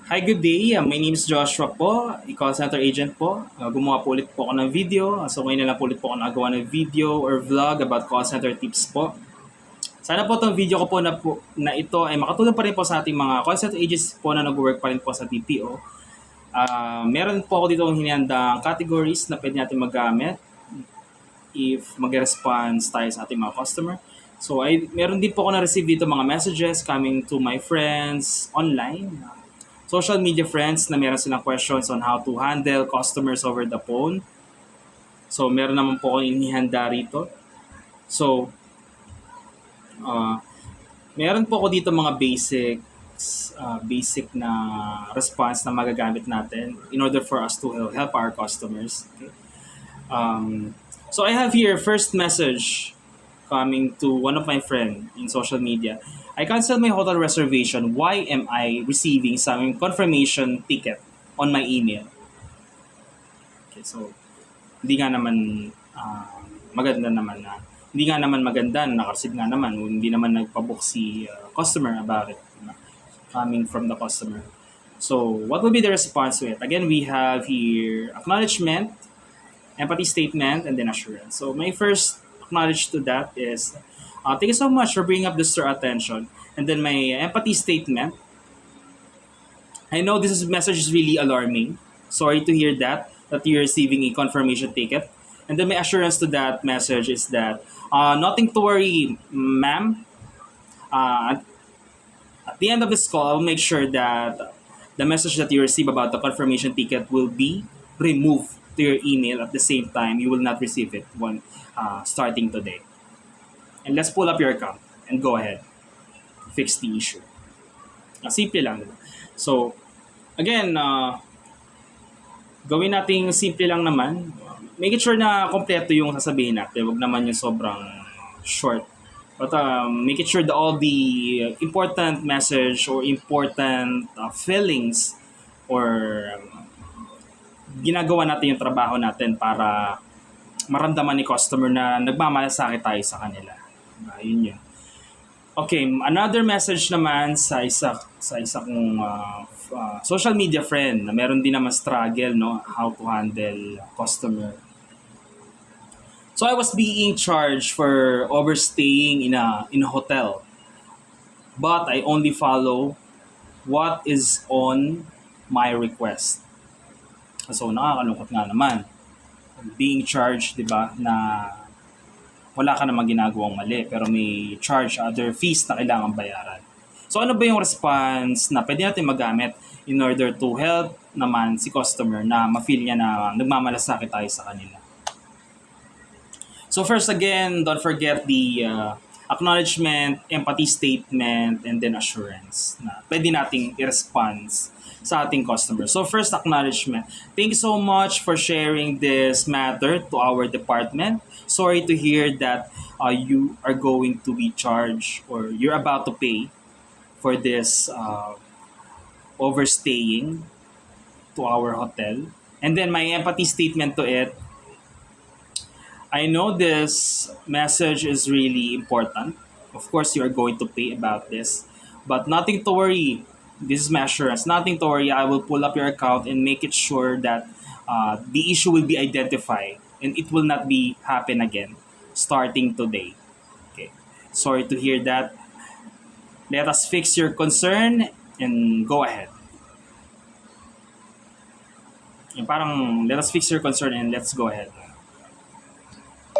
Hi, good day. My name is Joshua po, call center agent po. Gumawa po ulit po ako ng video. So ngayon na lang po ulit po ako nagawa ng video or vlog about call center tips po. Sana po itong video ko po na ito ay makatulong pa rin po sa ating mga call center agents po na nag-work pa rin po sa BPO. Meron po ako dito hinihandang categories na pwede natin magamit if mag-response tayo sa ating mga customer. So meron din po ako na-receive dito mga messages coming to my friends online, social media friends na meron silang questions on how to handle customers over the phone. So, meron naman po ako inihanda rito. So, uh, meron po ako dito mga basic na response na magagamit natin in order for us to help our customers. Okay? So, I have here first message coming to one of my friend in social media. I canceled my hotel reservation. Why am I receiving some confirmation ticket on my email? Okay, so hindi nga naman maganda naman na hindi nga naman maganda na nakareceive nga naman, hindi naman nagpabook si customer about it, coming from the customer. So what will be the response to it? Again, we have here acknowledgement, empathy statement, and then assurance. So my first acknowledge to that is thank you so much for bringing up this to our attention. And then my empathy statement. I know this message is really alarming. Sorry to hear that you're receiving a confirmation ticket. And then my assurance to that message is that nothing to worry, ma'am. At the end of this call, I'll make sure that the message that you receive about the confirmation ticket will be removed to your email at the same time. You will not receive it when starting today. And let's pull up your account and go ahead. Fix the issue. Simple lang. Diba? So, again, gawin nating simple lang naman. Make it sure na kompleto yung sasabihin natin. Huwag naman yung sobrang short. But make it sure that all the important message or important feelings or ginagawa natin yung trabaho natin para maramdaman ni customer na nagmamalasakit tayo sa kanila. Yun yun. Okay, another message naman sa isa kong social media friend na meron din naman struggle, no, how to handle customer. So I was being charged for overstaying in a hotel. But I only follow what is on my request. So nakakalungkot nga naman. Being charged, 'di ba, na wala ka namang ginagawang mali pero may charge other fees na kailangan bayaran. So ano ba yung response na pwede natin magamit in order to help naman si customer na ma-feel niya na nagmamalasakit tayo sa kanila? So first again, don't forget the acknowledgement, empathy statement, and then assurance na pwede nating i-response sa ating customer. So first, acknowledgement. Thank you so much for sharing this matter to our department. Sorry to hear that you are going to be charged or you're about to pay for this overstaying to our hotel. And then my empathy statement to it. I know this message is really important. Of course, you are going to pay about this. But nothing to worry. This is my assurance. Nothing to worry. I will pull up your account and make it sure that the issue will be identified and it will not be happen again starting today. Okay. Sorry to hear that. Let us fix your concern and go ahead. Yung parang let us fix your concern and let's go ahead.